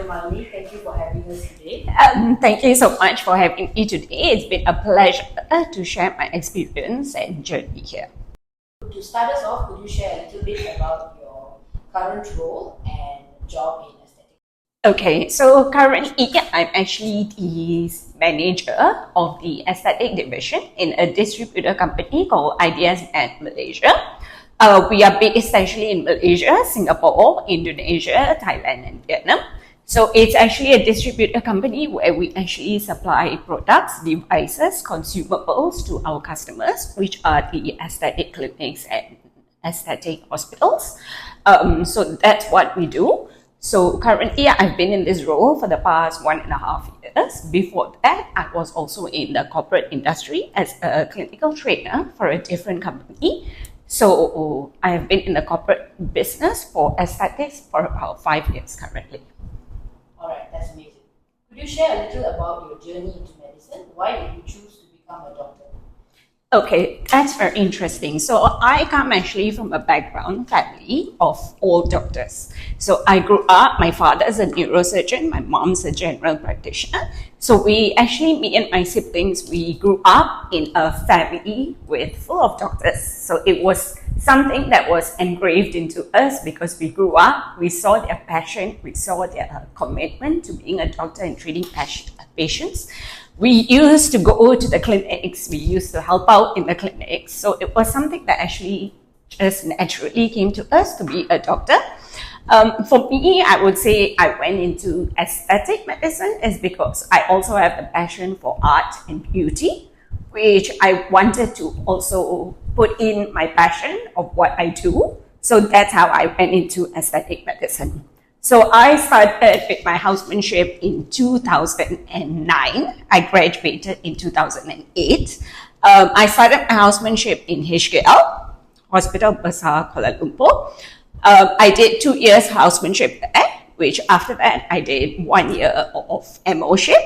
Malini. Thank you for having us today. Thank you so much for having me today. It's been a pleasure to share my experience and journey here. To start us off, could you share a little bit about your current role and job in aesthetics? Okay, so currently I'm actually the manager of the aesthetic division in a distributor company called IDS and Malaysia. We are based essentially in Malaysia, Singapore, Indonesia, Thailand, and Vietnam. So it's actually a distributor company where we actually supply products, devices, consumables to our customers, which are the aesthetic clinics and aesthetic hospitals. So that's what we do. So currently I've been in this role for the past 1.5 years. Before that, I was also in the corporate industry as a clinical trainer for a different company. So I have been in the corporate business for aesthetics for about 5 years currently. All right, that's amazing. Could you share a little about your journey into medicine? Why did you choose to become a doctor? Okay, that's very interesting. So I come actually from a background family of all doctors. So I grew up, my father's a neurosurgeon, my mom's a general practitioner. So we actually, me and my siblings, we grew up in a family with full of doctors. So it was something that was engraved into us because we grew up, we saw their passion, we saw their commitment to being a doctor and treating patients. We used to go to the clinics, we used to help out in the clinics. So it was something that actually just naturally came to us to be a doctor. For me, I would say I went into aesthetic medicine is because I also have a passion for art and beauty, which I wanted to also put in my passion of what I do. So that's how I went into aesthetic medicine. So I started with my housemanship in 2009. I graduated in 2008. I started my housemanship in HKL, Hospital Besar Kuala Lumpur. I did 2 years housemanship there, which after that I did 1 year of MO-ship,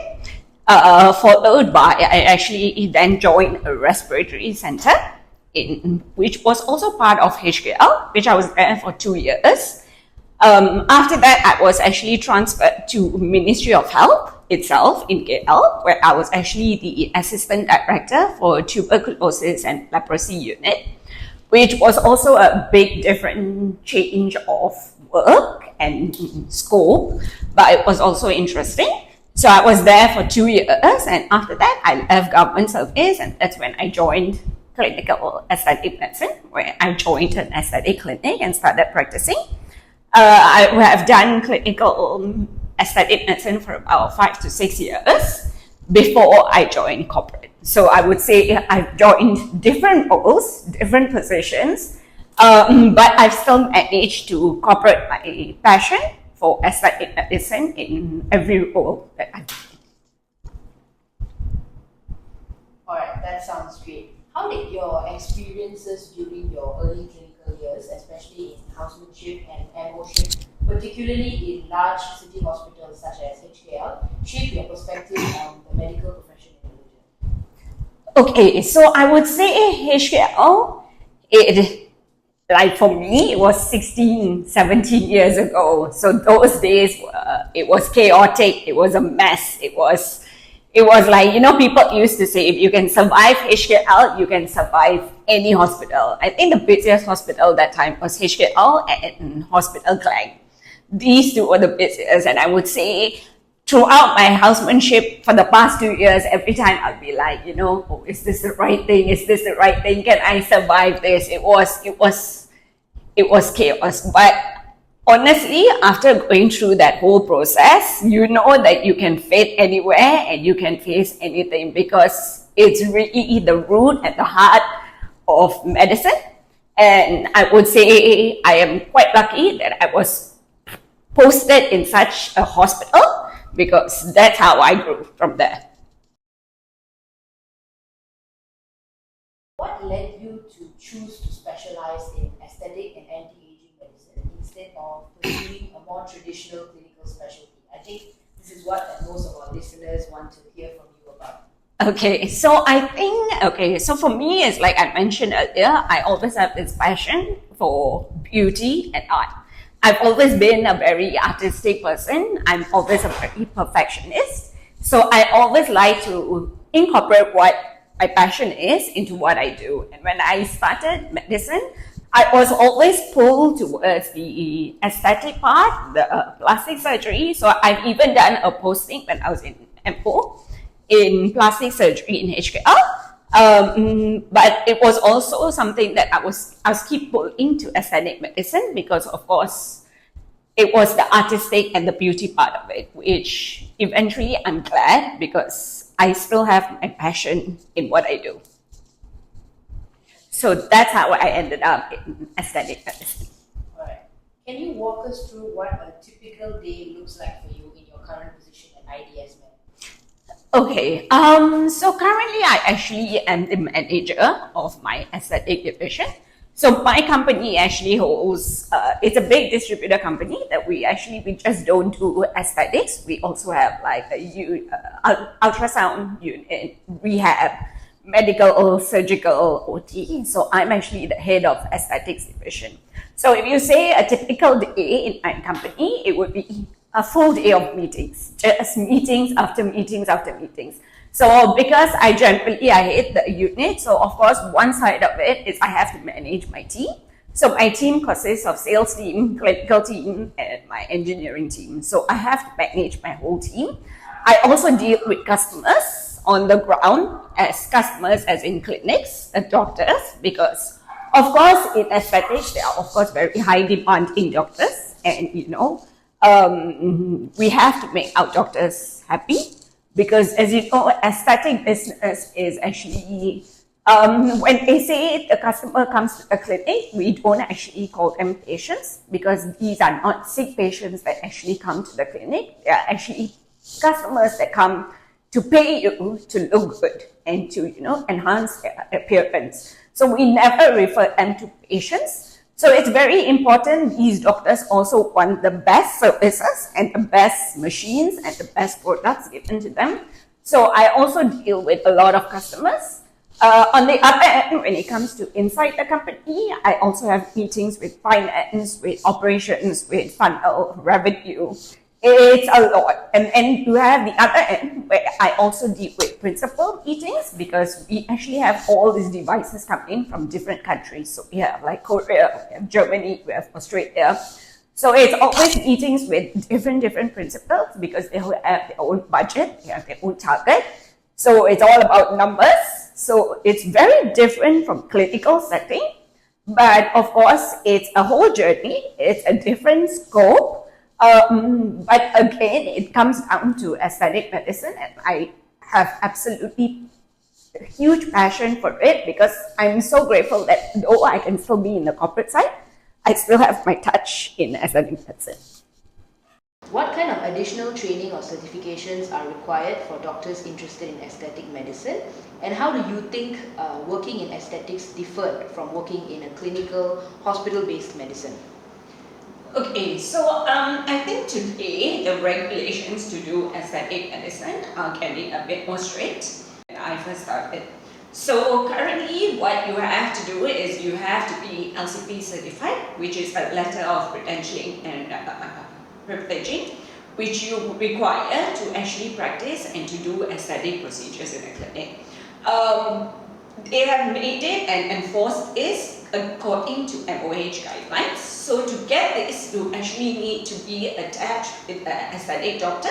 followed by I actually then joined a respiratory center, which was also part of HKL, which I was there for 2 years. After that, I was actually transferred to Ministry of Health itself in KL, where I was actually the assistant director for tuberculosis and leprosy unit, which was also a big different change of work and scope, but it was also interesting. So I was there for 2 years, and after that, I left government service, and that's when I joined clinical aesthetic medicine, where I joined an aesthetic clinic and started practicing. I have done clinical aesthetic medicine for about 5 to 6 years before I joined corporate. So I would say I've joined different roles, different positions, but I've still managed to incorporate my passion for aesthetic medicine in every role that I do. All right, that sounds great. How did your experiences during your early clinical years, especially in housemanship and MO-ship, particularly in large city hospitals such as HKL, shape your perspective on the medical profession in Malaysia? Okay, so I would say HKL, like for me, it was 16, 17 years ago. So those days, it was chaotic, it was a mess, it was like, people used to say, if you can survive HKL, you can survive any hospital. I think the busiest hospital that time was HKL and Hospital Klang. These two were the busiest, and I would say throughout my housemanship for the past 2 years, every time I'll be like, oh, is this the right thing? Is this the right thing? Can I survive this? It was chaos. But honestly, after going through that whole process, you know that you can fit anywhere and you can face anything because it's really the root and the heart of medicine. And I would say I am quite lucky that I was posted in such a hospital because that's how I grew from there. What led you to choose to specialize in aesthetic and anti-aging medicine instead of pursuing a more traditional clinical specialty? I think this is what most of our listeners want to hear from you about. Okay, so so for me, it's like I mentioned earlier, I always have this passion for beauty and art. I've always been a very artistic person. I'm always a very perfectionist. So I always like to incorporate what my passion is into what I do. And when I started medicine, I was always pulled towards the aesthetic part, the plastic surgery. So I've even done a posting when I was in MO in plastic surgery in HKL. But it was also something that I was keep pulled into aesthetic medicine because, of course, it was the artistic and the beauty part of it, which eventually I'm glad because I still have my passion in what I do. So that's how I ended up in aesthetic medicine. All right. Can you walk us through what a typical day looks like for you in your current position at IDS Med? Okay, so currently I actually am the manager of my aesthetic division. So my company actually holds, it's a big distributor company that we just don't do aesthetics. We also have like a ultrasound unit, rehab, medical, surgical, OT. So I'm actually the head of aesthetics division. So if you say a typical day in my company, it would be a full day of meetings, just meetings after meetings after meetings. So because I hate the unit, so of course one side of it is I have to manage my team. So my team consists of sales team, clinical team, and my engineering team. So I have to manage my whole team. I also deal with customers on the ground, as customers as in clinics, doctors, because of course in aesthetics there are of course very high demand in doctors, and we have to make our doctors happy because, as you know, aesthetic business is actually, when they say the customer comes to the clinic, we don't actually call them patients because these are not sick patients that actually come to the clinic. They are actually customers that come to pay you to look good and to, enhance their appearance. So we never refer them to patients. So it's very important these doctors also want the best services and the best machines and the best products given to them. So I also deal with a lot of customers. On the other end, when it comes to inside the company, I also have meetings with finance, with operations, with funnel, revenue. It's a lot. And then you have the other end where I also deal with principal meetings because we actually have all these devices coming from different countries. So we have like Korea, we have Germany, we have Australia. So it's always meetings with different principals because they have their own budget, they have their own target. So it's all about numbers. So it's very different from clinical setting. But of course, it's a whole journey. It's a different scope. But again, it comes down to aesthetic medicine, and I have absolutely a huge passion for it because I'm so grateful that though I can still be in the corporate side, I still have my touch in aesthetic medicine. What kind of additional training or certifications are required for doctors interested in aesthetic medicine? And how do you think working in aesthetics differed from working in a clinical, hospital-based medicine? Okay, so I think today the regulations to do aesthetic medicine are getting a bit more strict when I first started. So currently what you have to do is you have to be LCP certified, which is a letter of credentialing and privileging, which you require to actually practice and to do aesthetic procedures in a clinic. They have made it and enforced this according to MOH guidelines. So to get this, you actually need to be attached with an aesthetic doctor.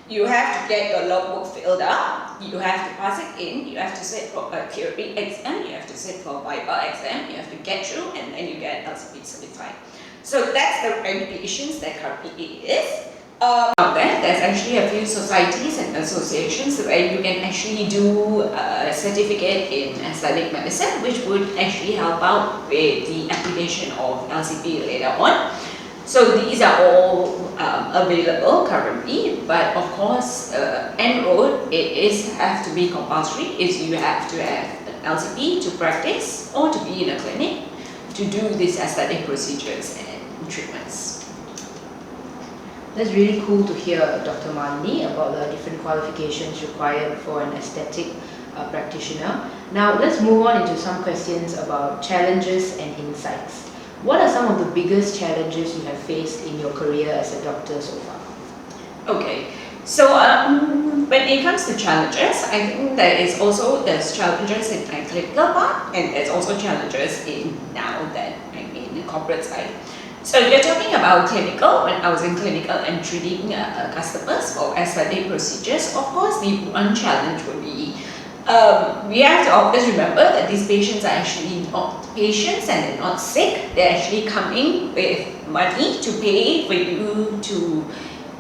You have to get your logbook filled up. You have to pass it in. You have to sit for a theory exam. You have to sit for a Viva exam. You have to get through, and then you get LCP certified. So that's the regulations that currently is. Out there's actually a few societies and associations where you can actually do a certificate in aesthetic medicine, which would actually help out with the application of LCP later on. So these are all available currently, but of course, end road, have to be compulsory, is you have to have an LCP to practice or to be in a clinic to do these aesthetic procedures and treatments. That's really cool to hear, Dr. Malini, about the different qualifications required for an aesthetic practitioner. Now, let's move on into some questions about challenges and insights. What are some of the biggest challenges you have faced in your career as a doctor so far? Okay, so when it comes to challenges, I think there's challenges in my clinical part, and there's also challenges in now that I'm in the corporate side. So if you're talking about clinical, when I was in clinical and treating customers for aesthetic procedures, of course the one challenge would be we have to always remember that these patients are actually not patients and they're not sick. They're actually coming with money to pay for you to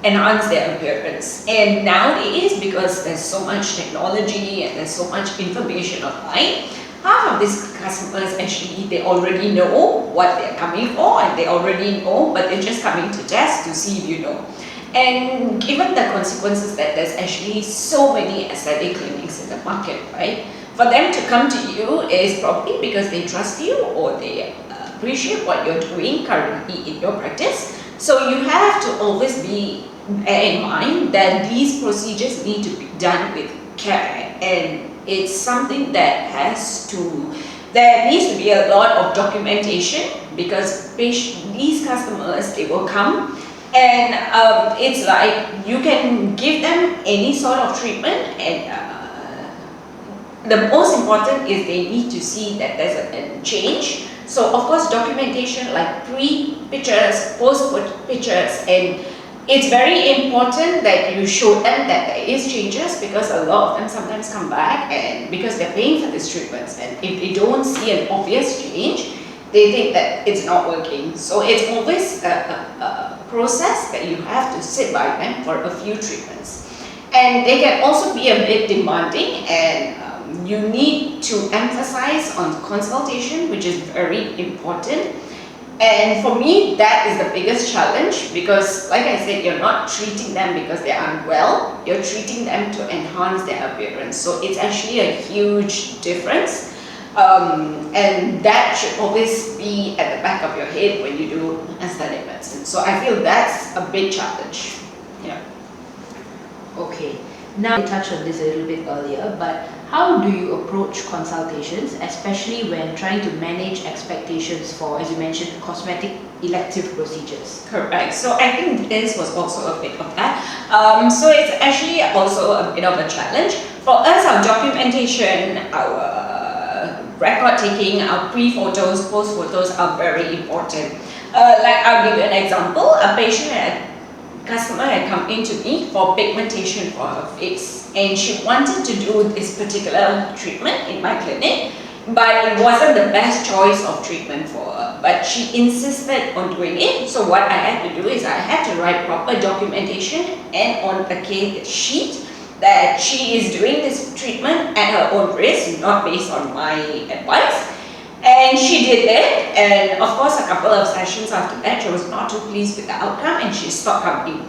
enhance their appearance. And nowadays, because there's so much technology and there's so much information online, half of these customers actually, they already know what they're coming for and they already know, but they're just coming to test to see if you know. And given the consequences that there's actually so many aesthetic clinics in the market, right? For them to come to you is probably because they trust you or they appreciate what you're doing currently in your practice. So you have to always bear in mind that these procedures need to be done with care, and it's something that there needs to be a lot of documentation, because these customers, they will come and it's like you can give them any sort of treatment, and the most important is they need to see that there's a change. So of course documentation like pre-pictures, post-pictures, and it's very important that you show them that there is changes, because a lot of them sometimes come back and because they're paying for these treatments, and if they don't see an obvious change, they think that it's not working. So it's always a process that you have to sit by them for a few treatments. And they can also be a bit demanding, and you need to emphasize on consultation, which is very important. And for me, that is the biggest challenge, because like I said, you're not treating them because they're unwell, you're treating them to enhance their appearance. So it's actually a huge difference. And that should always be at the back of your head when you do aesthetic medicine. So I feel that's a big challenge. Yeah. Okay. Now, we touched on this a little bit earlier, but how do you approach consultations, especially when trying to manage expectations for, as you mentioned, cosmetic elective procedures? Correct. So I think this was also a bit of that. So it's actually also a bit of a challenge. For us, our documentation, our record taking, our pre-photos, post-photos are very important. Like I'll give you an example. Customer had come in to me for pigmentation for her face, and she wanted to do this particular treatment in my clinic, but it wasn't the best choice of treatment for her, but she insisted on doing it. So what I had to do is I had to write proper documentation and on a case sheet that she is doing this treatment at her own risk, not based on my advice. And she did it, and of course a couple of sessions after that she was not too pleased with the outcome and she stopped coming.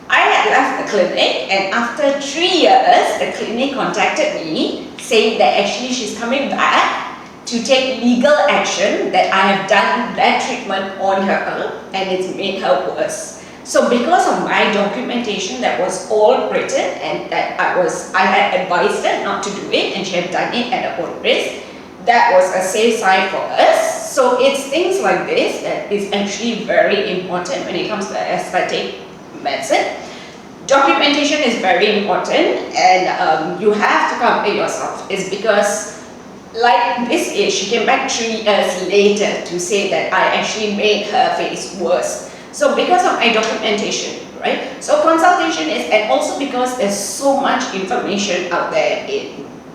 I had left the clinic, and after 3 years the clinic contacted me saying that actually she's coming back to take legal action, that I have done that treatment on her and it's made her worse. So because of my documentation that was all written, and that I had advised her not to do it and she had done it at her own risk, that was a safe side for us. So it's things like this that is actually very important when it comes to aesthetic medicine. Documentation is very important, and you have to compare yourself. It's because, like this is, she came back 3 years later to say that I actually made her face worse. So because of my documentation, right? So consultation is, and also because there's so much information out there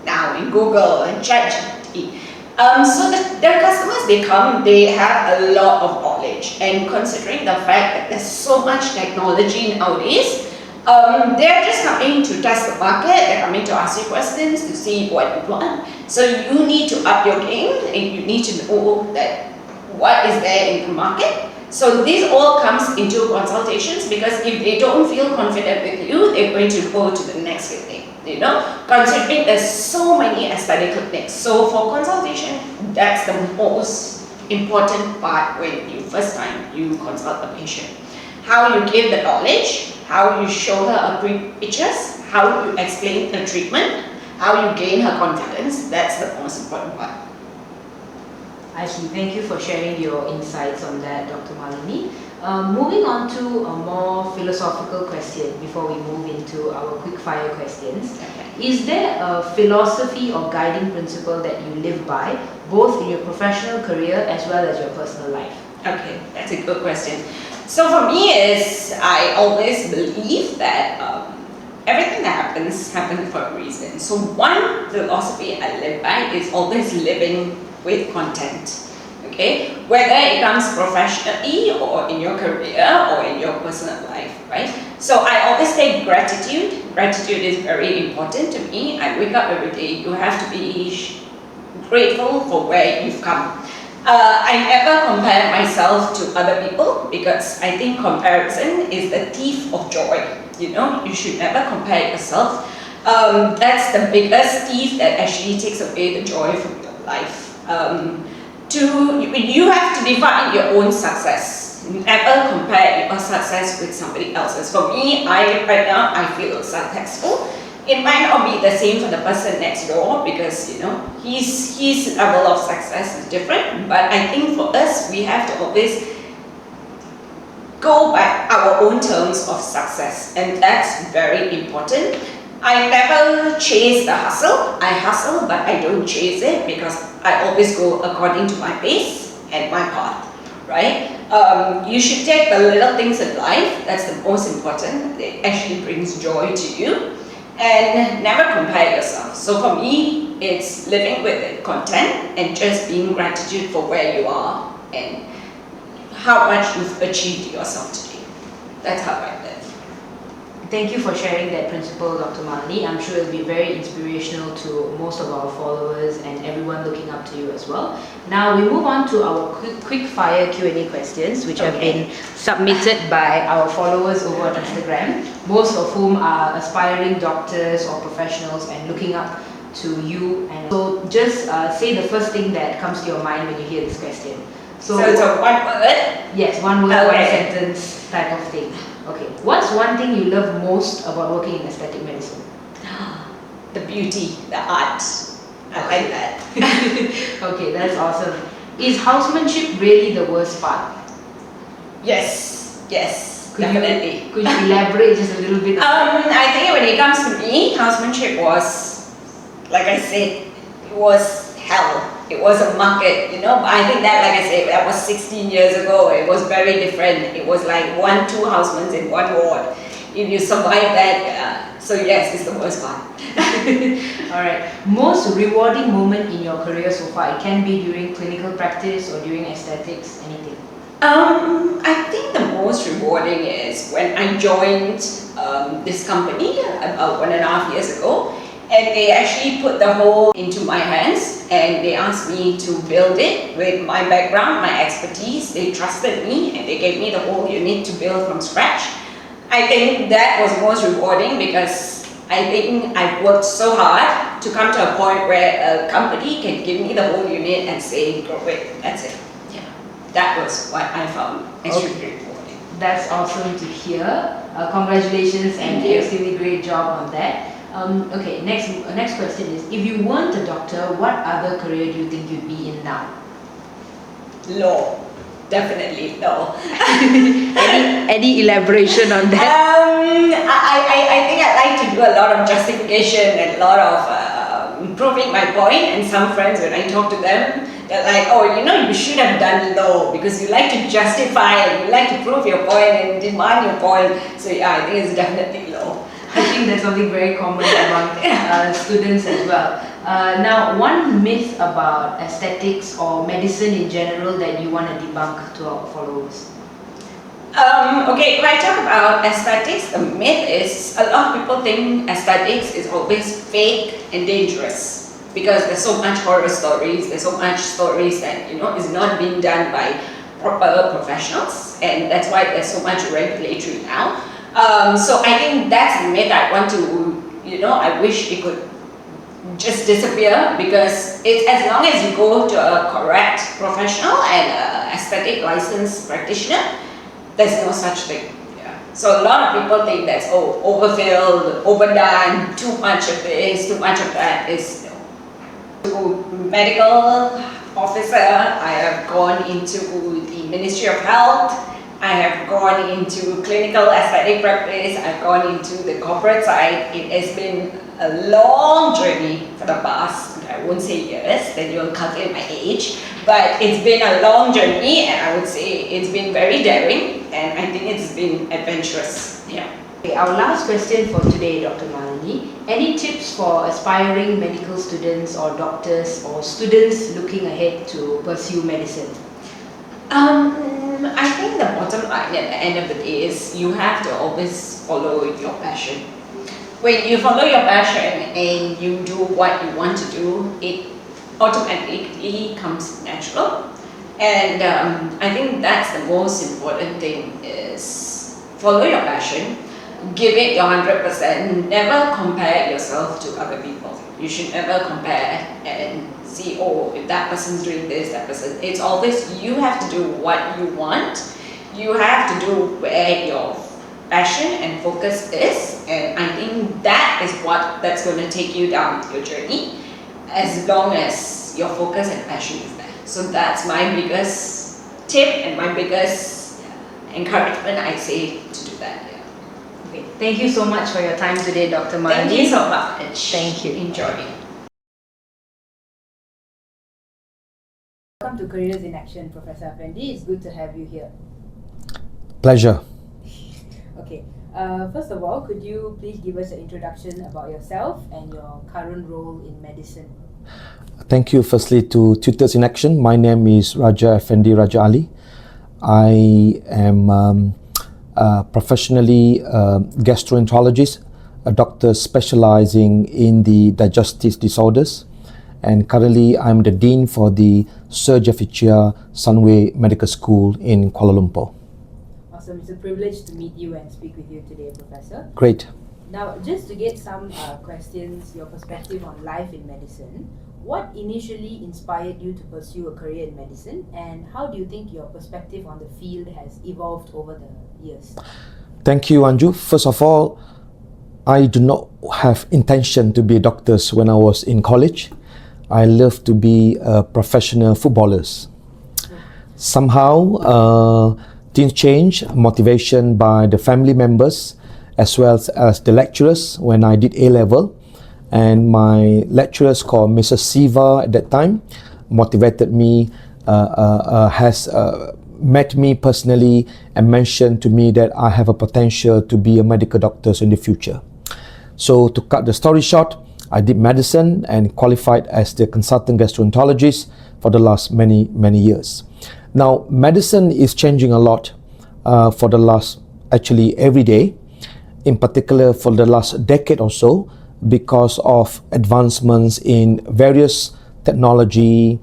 now in Google and ChatGPT. So their customers, they come, they have a lot of knowledge, and considering the fact that there's so much technology nowadays, they're just coming to test the market, they're coming to ask you questions to see what you want. So you need to up your game, and you need to know that what is there in the market. So this all comes into consultations, because if they don't feel confident with you, they're going to go to the next clinic. You know, considering there's so many aesthetic clinics. So for consultation, that's the most important part when you first time you consult a patient. How you give the knowledge, how you show her a pictures, how you explain the treatment, how you gain her confidence, that's the most important part. I see. Thank you for sharing your insights on that, Dr. Malini. Moving on to a more philosophical question before we move into our quick fire questions. Okay. Is there a philosophy or guiding principle that you live by, both in your professional career as well as your personal life? Okay, that's a good question. So for me is, I always believe that everything that happens for a reason. So one philosophy I live by is always living with content. Okay, whether it comes professionally or in your career or in your personal life, right? So I always take gratitude. Gratitude is very important to me. I wake up every day. You have to be grateful for where you've come. I never compare myself to other people because I think comparison is the thief of joy. You know, you should never compare yourself. That's the biggest thief that actually takes away the joy from your life. You have to define your own success. Never compare your success with somebody else's. For me, right now I feel successful. It might not be the same for the person next door because you know his level of success is different. But I think for us, we have to always go by our own terms of success, and that's very important. I never chase the hustle. I hustle, but I don't chase it because I always go according to my pace and my path, right? You should take the little things in life. That's the most important. It actually brings joy to you. And never compare yourself. So for me, it's living with the content and just being gratitude for where you are and how much you've achieved yourself today. That's how I live. Thank you for sharing that principle, Dr. Malini. I'm sure it'll be very inspirational to most of our followers and everyone looking up to you as well. Now we move on to our quick fire Q&A questions, which have been submitted by our followers over on Instagram, most of whom are aspiring doctors or professionals and looking up to you. And so just say the first thing that comes to your mind when you hear this question. So it's a one word? Yes, one word, one sentence type of thing. Okay, what's one thing you love most about working in aesthetic medicine? The beauty, the art. I like that. Okay, that's awesome. Is housemanship really the worst part? Yes, definitely. Could you elaborate just a little bit? I think when it comes to me, housemanship was, like I said, it was hell. It was a market, you know. But I think that, like I said, that was 16 years ago. It was very different. It was like 1-2 housemans in one ward. If you survive that, so yes, it's the worst part. Alright. Most rewarding moment in your career so far? It can be during clinical practice or during aesthetics, anything. I think the most rewarding is when I joined this company about 1.5 years ago. And they actually put the whole into my hands and they asked me to build it with my background, my expertise. They trusted me and they gave me the whole unit to build from scratch. I think that was most rewarding because I think I've worked so hard to come to a point where a company can give me the whole unit and say, go away, that's it. Yeah, that was what I found extremely rewarding. That's awesome to hear. Congratulations and extremely great job on that. Okay, next question is, if you weren't a doctor, what other career do you think you'd be in now? Law. Definitely law. any elaboration on that? I think I like to do a lot of justification and a lot of proving my point, and some friends, when I talk to them, they're like, oh, you know, you should have done law because you like to justify and you like to prove your point and demand your point. So yeah, I think it's definitely law. I think that's something very common among students as well. Now, one myth about aesthetics or medicine in general that you want to debunk to our followers? Okay, if I talk about aesthetics, the myth is a lot of people think aesthetics is always fake and dangerous because there's so much horror stories, there's so much stories that, you know, is not being done by proper professionals, and that's why there's so much regulatory now. So I think that's the myth I want to, you know, I wish it could just disappear because it's as long as you go to a correct professional and aesthetic licensed practitioner, there's no such thing. Yeah. So a lot of people think that's overfilled, overdone, too much of this, too much of that is. medical officer, I have gone into the Ministry of Health, I have gone into clinical aesthetic practice, I've gone into the corporate side. It has been a long journey for the past, I won't say years, then you'll calculate my age, but it's been a long journey, and I would say it's been very daring, and I think it's been adventurous. Yeah. Okay, our last question for today, Dr. Malini. Any tips for aspiring medical students or doctors or students looking ahead to pursue medicine? I think the bottom line at the end of the day is you have to always follow your passion. When you follow your passion and you do what you want to do, it automatically comes natural. And I think that's the most important thing is follow your passion, give it your 100%, never compare yourself to other people. You should never compare and see, oh, if that person's doing this, that person. It's always you have to do what you want. You have to do where your passion and focus is, and I think that is that's going to take you down your journey, as long as your focus and passion is there. So that's my biggest tip and my biggest encouragement, I say, to do that. Yeah. Okay. Thank you so much for your time today, Dr. Malini. Thank you so much. Thank you. Enjoy. Welcome to Careers in Action, Professor Affendi. It's good to have you here. Pleasure. Okay. First of all, could you please give us an introduction about yourself and your current role in medicine? Thank you firstly to Tutors in Action. My name is Raja Affendi Raja Ali. I am professionally a gastroenterologist, a doctor specializing in the digestive disorders, and currently I'm the Dean for the Surgery of Cheah Sunway Medical School in Kuala Lumpur. Awesome. It's a privilege to meet you and speak with you today, Professor. Great. Now, just to get some questions, your perspective on life in medicine, what initially inspired you to pursue a career in medicine, and how do you think your perspective on the field has evolved over the years? Thank you, Anju. First of all, I do not have intention to be a doctor when I was in college. I love to be a professional footballers. Somehow, things change, motivation by the family members as well as the lecturers when I did A-level. And my lecturers called Mrs. Siva at that time motivated me, has met me personally and mentioned to me that I have a potential to be a medical doctor in the future. So to cut the story short, I did medicine and qualified as the consultant gastroenterologist for the last many years. Now, medicine is changing a lot for the last, actually every day, in particular for the last decade or so, because of advancements in various technology,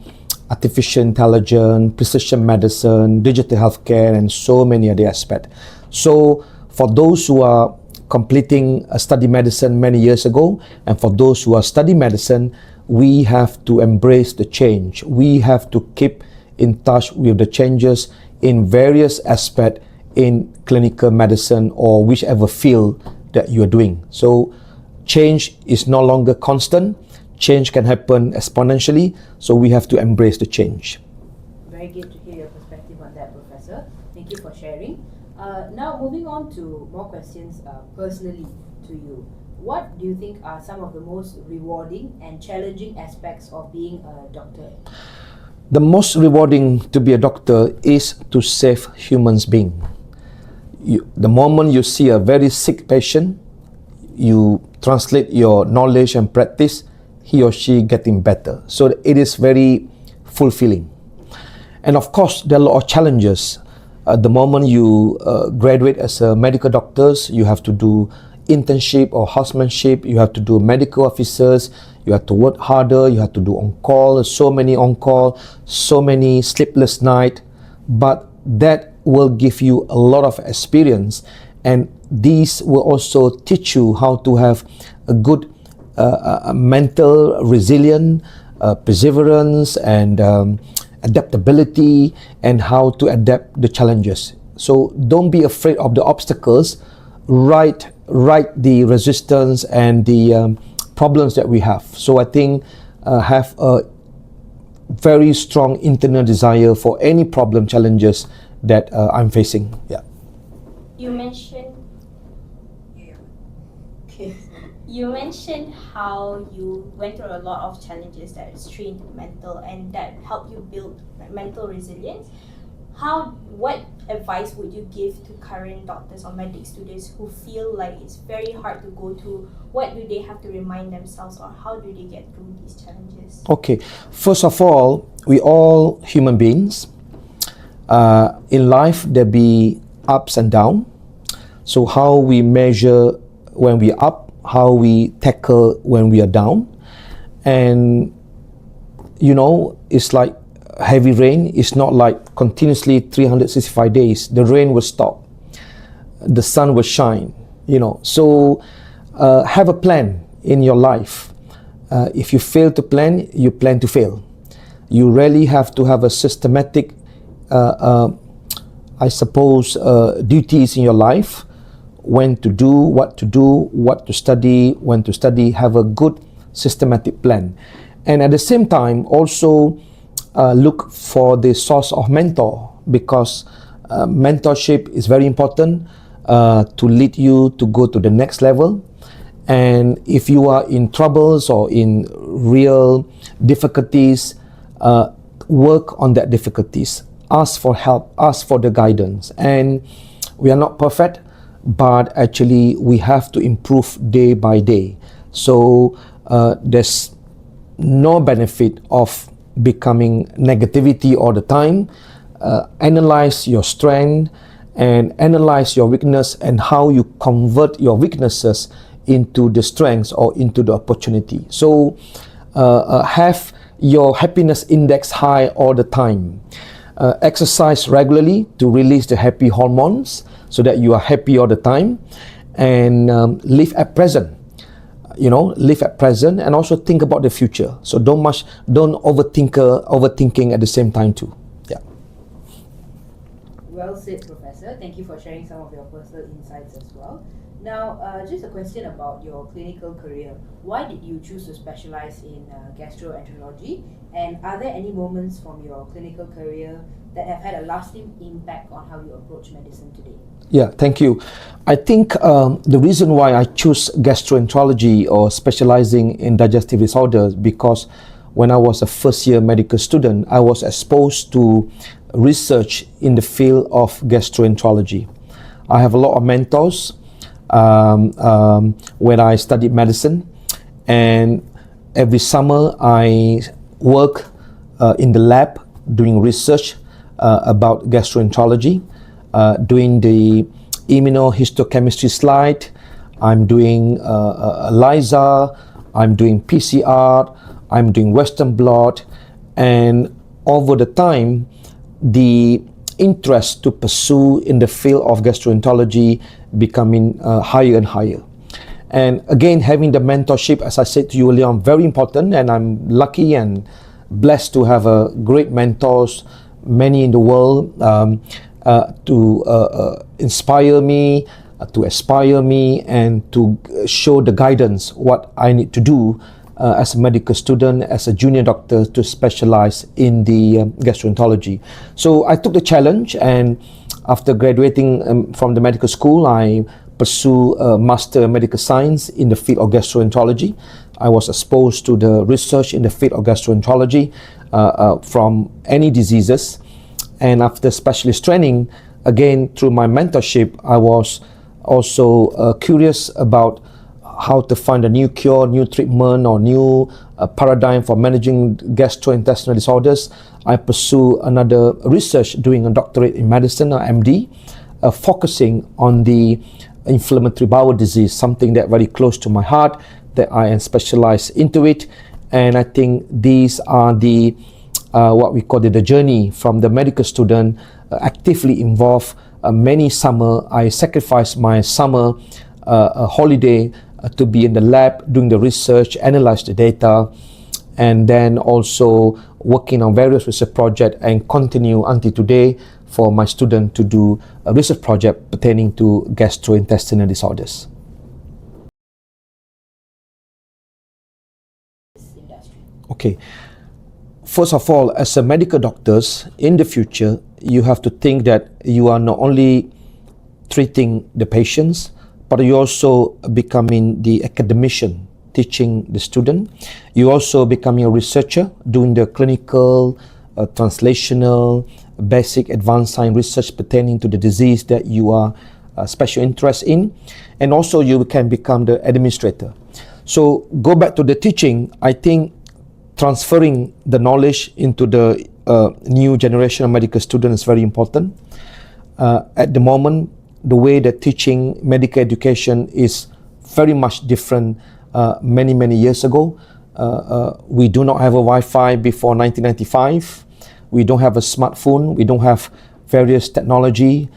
artificial intelligence, precision medicine, digital healthcare, and so many other aspects. So for those who are completing a study medicine many years ago, and for those who are studying medicine, we have to embrace the change. We have to keep in touch with the changes in various aspects in clinical medicine or whichever field that you are doing. So change is no longer constant. Change can happen exponentially, so we have to embrace the change. Very good to hear your perspective on that, Professor. Thank you for sharing. Now, moving on to more questions personally to you. What do you think are some of the most rewarding and challenging aspects of being a doctor? The most rewarding to be a doctor is to save human beings. The moment you see a very sick patient, you translate your knowledge and practice, he or she getting better. So it is very fulfilling. And of course, there are a lot of challenges. At the moment you graduate as a medical doctors, you have to do internship or housemanship, you have to do medical officers, you have to work harder, you have to do on-call, so many on-call, so many sleepless nights, but that will give you a lot of experience, and these will also teach you how to have a good mental resilience, perseverance, and adaptability, and how to adapt the challenges. So don't be afraid of the obstacles, write the resistance and the problems that we have. So I think have a very strong internal desire for any problem challenges that I'm facing. Yeah. You mentioned Okay. you mentioned how you went through a lot of challenges that strained mental and that helped you build mental resilience. What advice would you give to current doctors or medic students who feel like it's very hard to go through? What do they have to remind themselves, or how do they get through these challenges? Okay, first of all, we all human beings. In life, there be ups and downs. So how we measure when we up, how we tackle when we are down. And you know, it's like heavy rain. It's not like continuously 365 days. The rain will stop, the sun will shine, you know. So have a plan in your life. If you fail to plan, you plan to fail. You really have to have a systematic I suppose duties in your life, when to do, what to study, when to study. Have a good systematic plan, and at the same time also look for the source of mentor, because mentorship is very important to lead you to go to the next level. And if you are in troubles or in real difficulties, work on that difficulties, ask for help, ask for the guidance. And we are not perfect, but actually we have to improve day by day. So there's no benefit of becoming negativity all the time. Analyze your strength and analyze your weakness, and how you convert your weaknesses into the strengths or into the opportunity. So have your happiness index high all the time. Exercise regularly to release the happy hormones so that you are happy all the time. And live at present. You know, live at present, and also think about the future. So don't overthinking at the same time too. Yeah. Well said, Professor. Thank you for sharing some of your personal insights as well. Now, just a question about your clinical career. Why did you choose to specialize in gastroenterology? And are there any moments from your clinical career that have had a lasting impact on how you approach medicine today? Yeah, thank you. I think the reason why I choose gastroenterology or specializing in digestive disorders, because when I was a first year medical student, I was exposed to research in the field of gastroenterology. I have a lot of mentors when I studied medicine, and every summer I work in the lab doing research about gastroenterology, doing the immunohistochemistry slide. I'm doing ELISA, I'm doing PCR, I'm doing Western blot, and over the time, the interest to pursue in the field of gastroenterology becoming higher and higher. And again, having the mentorship, as I said to you earlier on, very important, and I'm lucky and blessed to have a great mentors, many in the world, to inspire me, to aspire me, and to show the guidance what I need to do as a medical student, as a junior doctor, to specialize in the gastroenterology. So I took the challenge, and after graduating from the medical school, I pursue a Master in Medical Science in the field of gastroenterology. I was exposed to the research in the field of gastroenterology from any diseases. And after specialist training, again through my mentorship, I was also curious about how to find a new cure, new treatment, or new paradigm for managing gastrointestinal disorders. I pursue another research, doing a doctorate in medicine, or MD, focusing on the inflammatory bowel disease, something that very close to my heart, that I am specialized into it. And I think these are the what we call the journey from the medical student, actively involved. Many summer, I sacrificed my summer holiday to be in the lab doing the research, analyze the data, and then also working on various research projects, and continue until today for my student to do a research project pertaining to gastrointestinal disorders. This industry. Okay. First of all, as a medical doctors, in the future, you have to think that you are not only treating the patients, but you also becoming the academician, teaching the student. You also becoming a researcher, doing the clinical, translational, basic, advanced science research pertaining to the disease that you are special interest in, and also you can become the administrator. So go back to the teaching. I think transferring the knowledge into the new generation of medical students is very important. At the moment, the way that teaching medical education is very much different many years ago. We do not have a Wi-Fi before 1995. We don't have a smartphone. We don't have various technology,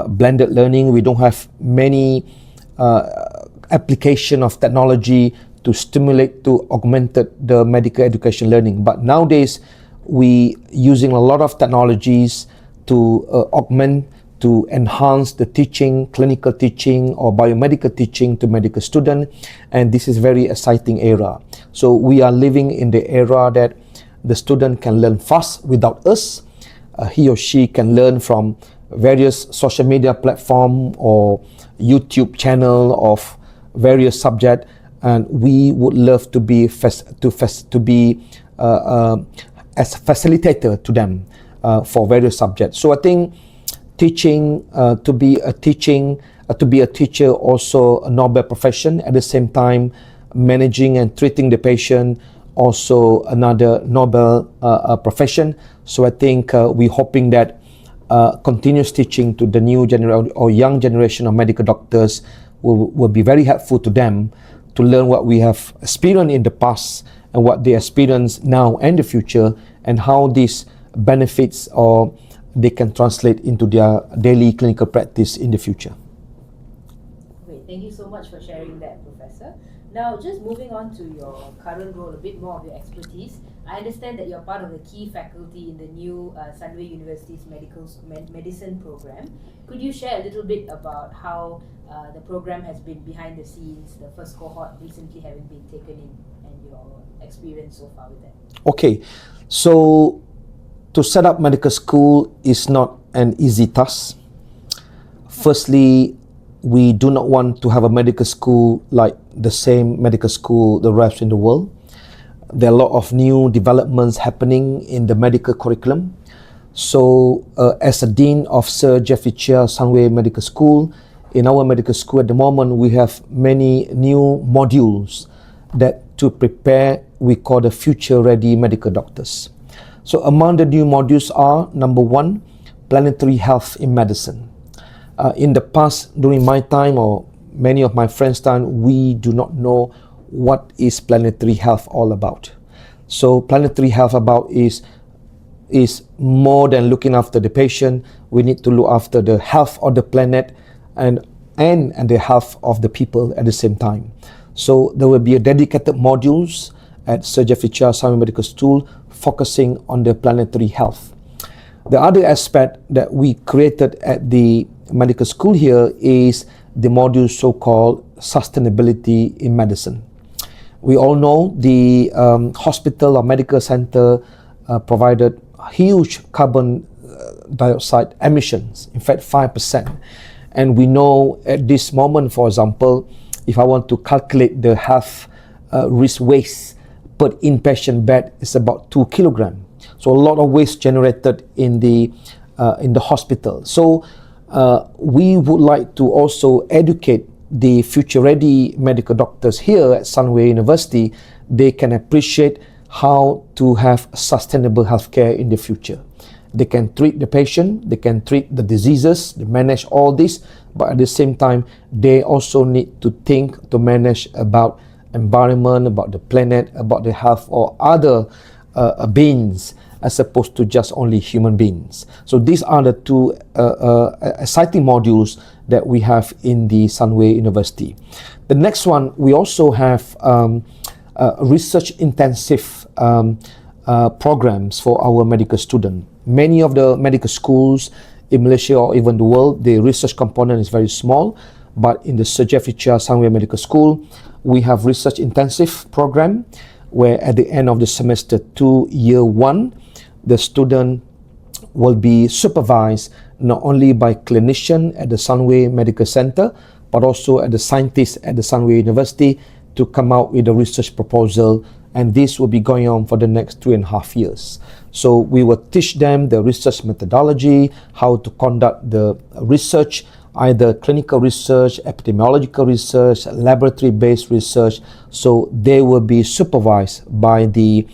blended learning. We don't have many application of technology to stimulate, to augment the medical education learning. But nowadays, we using a lot of technologies to augment, to enhance the teaching, clinical teaching or biomedical teaching to medical students, and this is very exciting era. So we are living in the era that the student can learn fast without us. He or she can learn from various social media platform or YouTube channel of various subject, and we would love to be as facilitator to them for various subjects. So I think teaching, to be a teacher also a noble profession. At the same time, managing and treating the patient also another noble profession. So I think we're hoping that continuous teaching to the new generation or young generation of medical doctors will be very helpful to them to learn what we have experienced in the past and what they experience now and the future, and how these benefits or they can translate into their daily clinical practice in the future. Great, thank you so much for sharing that, Professor. Now, just moving on to your current role, a bit more of your expertise. I understand that you're part of the key faculty in the new Sunway University's medicine program. Could you share a little bit about how the program has been behind the scenes, the first cohort recently having been taken in, and your experience so far with that? Okay, so to set up medical school is not an easy task. Firstly, we do not want to have a medical school like the same medical school the rest in the world. There are a lot of new developments happening in the medical curriculum. So as a Dean of Sir Jeffrey Cheah Sunway Medical School, in our medical school at the moment we have many new modules that to prepare, we call the future ready medical doctors. So among the new modules are, number one, planetary health in medicine. In the past, during my time or many of my friends' time, we do not know what is planetary health all about. So planetary health about is more than looking after the patient. We need to look after the health of the planet and the health of the people at the same time. So there will be a dedicated modules at Sir Jeffrey Cheah Sunway Medical School focusing on the planetary health. The other aspect that we created at the medical school here is the module so-called sustainability in medicine. We all know the hospital or medical center provided huge carbon dioxide emissions, in fact 5%. And we know at this moment, for example, if I want to calculate the health risk waste per inpatient bed is about 2 kilograms. So a lot of waste generated in the hospital. So we would like to also educate the future-ready medical doctors here at Sunway University. They can appreciate how to have sustainable healthcare in the future. They can treat the patient, they can treat the diseases, they manage all this, but at the same time, they also need to think to manage about environment, about the planet, about the health or other beings, as opposed to just only human beings. So these are the two exciting modules that we have in the Sunway University. The next one, we also have research intensive programs for our medical students. Many of the medical schools in Malaysia or even the world, the research component is very small, but in the Sir Jeffrey Cheah Sunway Medical School, we have research intensive program. where at the end of the semester 2, year 1, the student will be supervised not only by clinician at the Sunway Medical Center, but also at the scientists at the Sunway University to come out with a research proposal, and this will be going on for the next 2.5 years. So we will teach them the research methodology, how to conduct the research, either clinical research, epidemiological research, laboratory-based research. So they will be supervised by the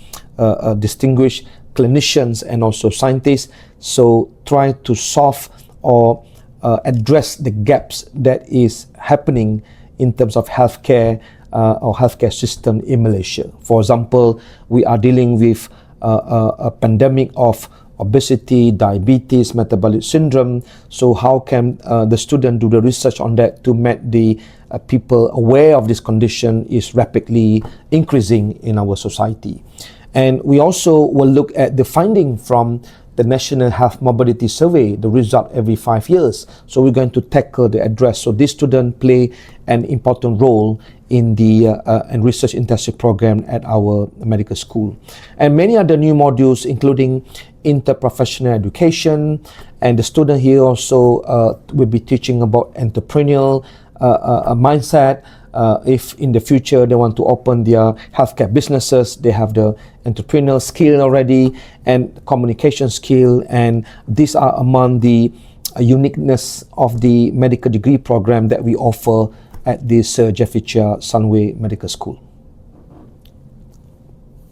distinguished clinicians and also scientists. So try to solve or address the gaps that is happening in terms of healthcare or healthcare system in Malaysia. For example, we are dealing with a pandemic of obesity, diabetes, metabolic syndrome. So how can the student do the research on that to make the people aware of this condition is rapidly increasing in our society. And we also will look at the finding from the National Health Mobility Survey, the result every 5 years. So we're going to tackle the address. So this student play an important role in the research intensive program at our medical school. And many other new modules, including interprofessional education, and the student here also will be teaching about entrepreneurial mindset. If in the future they want to open their healthcare businesses, they have the entrepreneurial skill already and communication skill, and these are among the uniqueness of the medical degree program that we offer at this Jeffrey Cheah Sunway Medical School.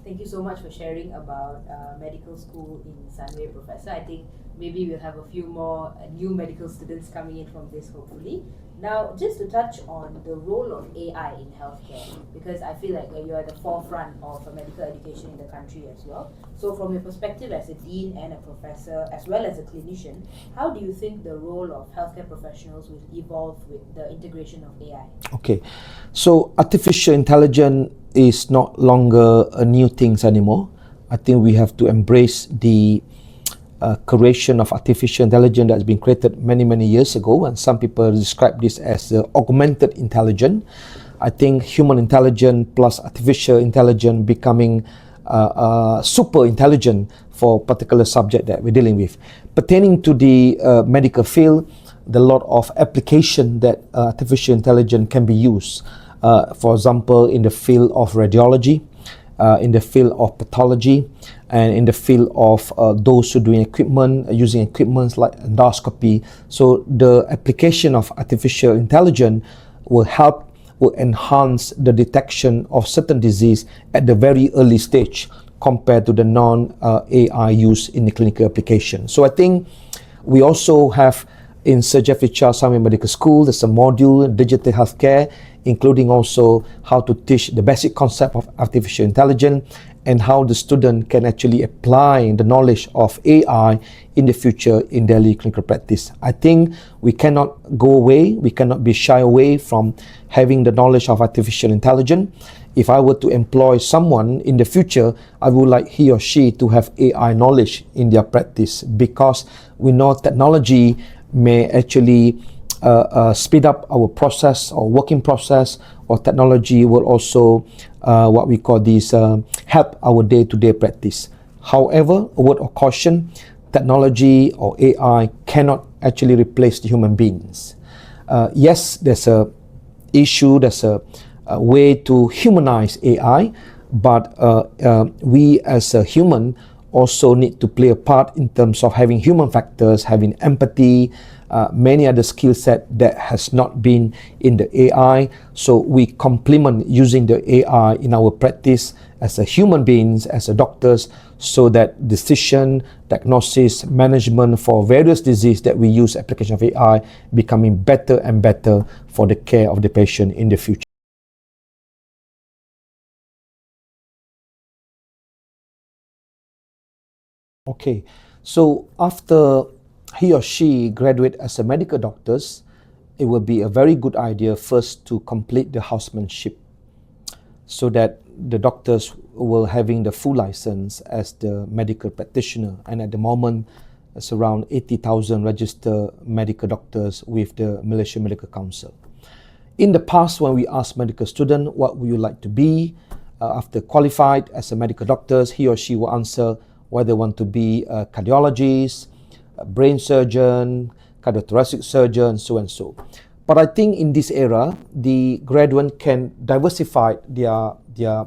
Thank you so much for sharing about medical school in Sunway, Professor. I think maybe we'll have a few more new medical students coming in from this, hopefully. Now, just to touch on the role of AI in healthcare, because I feel like you're at the forefront of medical education in the country as well. So from your perspective as a dean and a professor, as well as a clinician, how do you think the role of healthcare professionals will evolve with the integration of AI? Okay, so artificial intelligence is not longer a new thing anymore. I think we have to embrace the creation of artificial intelligence that's been created many years ago, and some people describe this as augmented intelligence. I think human intelligence plus artificial intelligence becoming super intelligent for particular subject that we're dealing with. Pertaining to the medical field, there are a lot of application that artificial intelligence can be used. For example, in the field of radiology, in the field of pathology, and in the field of those who doing equipment, using equipments like endoscopy. So the application of artificial intelligence will enhance the detection of certain disease at the very early stage compared to the non-AI use in the clinical application. So I think we also have in Sir Jeffrey Cheah Sunway Medical School, there's a module, digital healthcare, including also how to teach the basic concept of artificial intelligence and how the student can actually apply the knowledge of AI in the future in daily clinical practice. I think we cannot go away, we cannot be shy away from having the knowledge of artificial intelligence. If I were to employ someone in the future, I would like he or she to have AI knowledge in their practice, because we know technology may actually speed up our process or working process, or technology will also what we call this help our day-to-day practice. However, a word of caution, technology or AI cannot actually replace the human beings. Yes, there's a issue, there's a way to humanize AI, but we as a human also need to play a part in terms of having human factors, having empathy, many other skill set that has not been in the AI. So we complement using the AI in our practice as a human beings, as a doctors, so that decision, diagnosis, management for various disease that we use application of AI becoming better and better for the care of the patient in the future. Okay, so after he or she graduate as a medical doctors, it will be a very good idea first to complete the housemanship, so that the doctors will having the full license as the medical practitioner. And at the moment, it's around 80,000 registered medical doctors with the Malaysian Medical Council. In the past, when we asked medical students, what would you like to be? after qualified as a medical doctor, he or she will answer whether they want to be a cardiologist, a brain surgeon, cardiothoracic surgeon, so and so. But I think in this era, the graduate can diversify their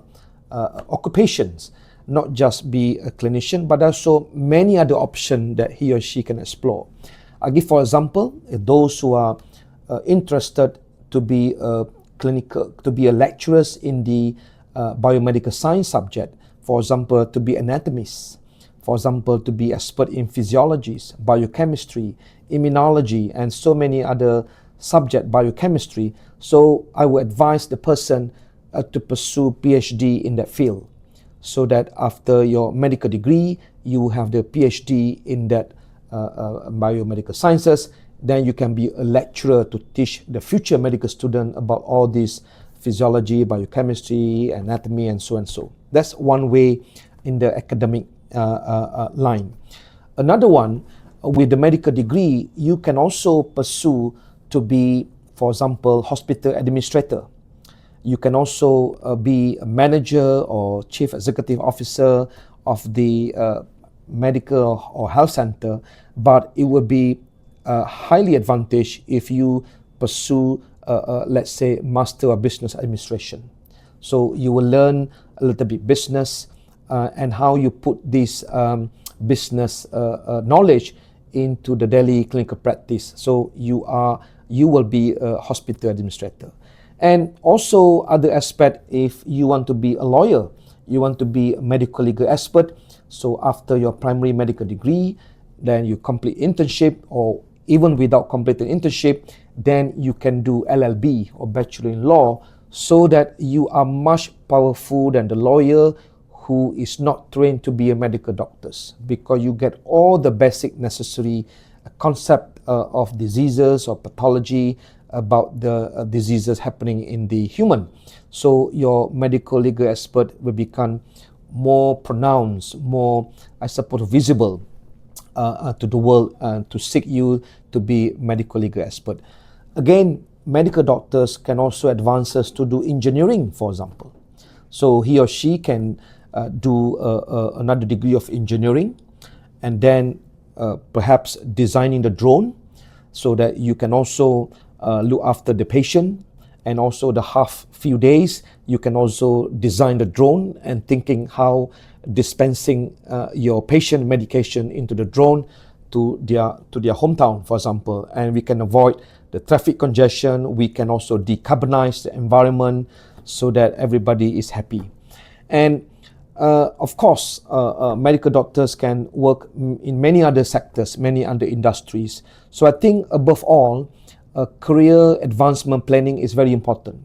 occupations, not just be a clinician, but also many other options that he or she can explore. I give, for example, those who are interested to be a lecturers in the biomedical science subject, for example, to be anatomists, for example, to be expert in physiologies, biochemistry, immunology, and so many other subject biochemistry. So I would advise the person to pursue PhD in that field, so that after your medical degree, you have the PhD in that biomedical sciences. Then you can be a lecturer to teach the future medical student about all these physiology, biochemistry, anatomy, and so and so. That's one way in the academic line. Another one, with the medical degree, you can also pursue to be, for example, hospital administrator. You can also be a manager or chief executive officer of the medical or health center, but it will be highly advantageous if you pursue, let's say, Master of Business Administration. So you will learn a little bit business and how you put this business knowledge into the daily clinical practice. So you will be a hospital administrator. And also other aspect, if you want to be a lawyer, you want to be a medical legal expert. So after your primary medical degree, then you complete internship, or even without completing internship, then you can do LLB or Bachelor in Law, so that you are much powerful than the lawyer who is not trained to be a medical doctor, because you get all the basic necessary concept of diseases or pathology about the diseases happening in the human. So your medical legal expert will become more pronounced, more, I suppose, visible to the world, to seek you to be medical legal expert. Again, medical doctors can also advance us to do engineering, for example. So he or she can do another degree of engineering, and then perhaps designing the drone, so that you can also look after the patient, and also the few days you can also design the drone and thinking how dispensing your patient medication into the drone to their hometown, for example. And we can avoid the traffic congestion. We can also decarbonize the environment so that everybody is happy. And of course, medical doctors can work in many other sectors, many other industries. So I think above all, career advancement planning is very important.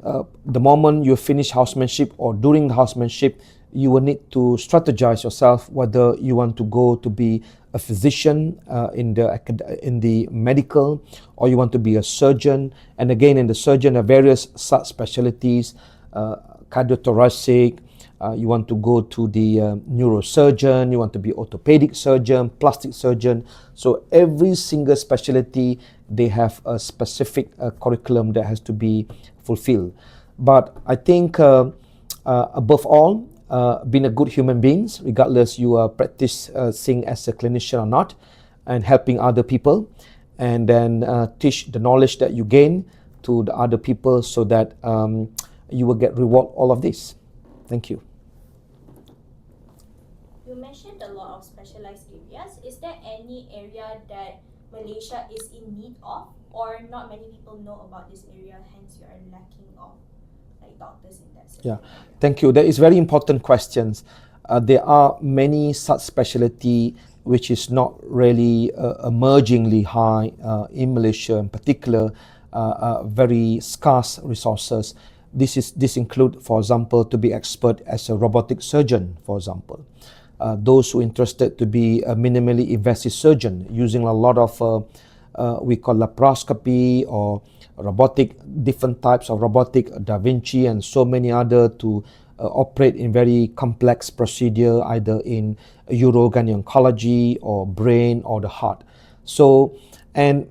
The moment you finish housemanship or during the housemanship, you will need to strategize yourself whether you want to go to be a physician in the medical, or you want to be a surgeon. And again, in the surgeon, there are various subspecialties, cardiothoracic. You want to go to the neurosurgeon, you want to be orthopedic surgeon, plastic surgeon. So every single specialty, they have a specific curriculum that has to be fulfilled. But I think above all, being a good human beings, regardless you are practicing as a clinician or not, and helping other people, and then teach the knowledge that you gain to the other people, so that you will get reward all of this. Thank you. You mentioned a lot of specialized areas. Is there any area that Malaysia is in need of, or not many people know about this area, hence you are lacking of like doctors in that sector? Yeah, thank you. That is very important questions. There are many such specialty which is not really emergingly high in Malaysia, in particular, very scarce resources. This include, for example, to be expert as a robotic surgeon, for example. Those who are interested to be a minimally invasive surgeon, using a lot of we call laparoscopy or robotic, different types of robotic, Da Vinci and so many other, to operate in very complex procedure, either in urogynecology or brain or the heart. So, and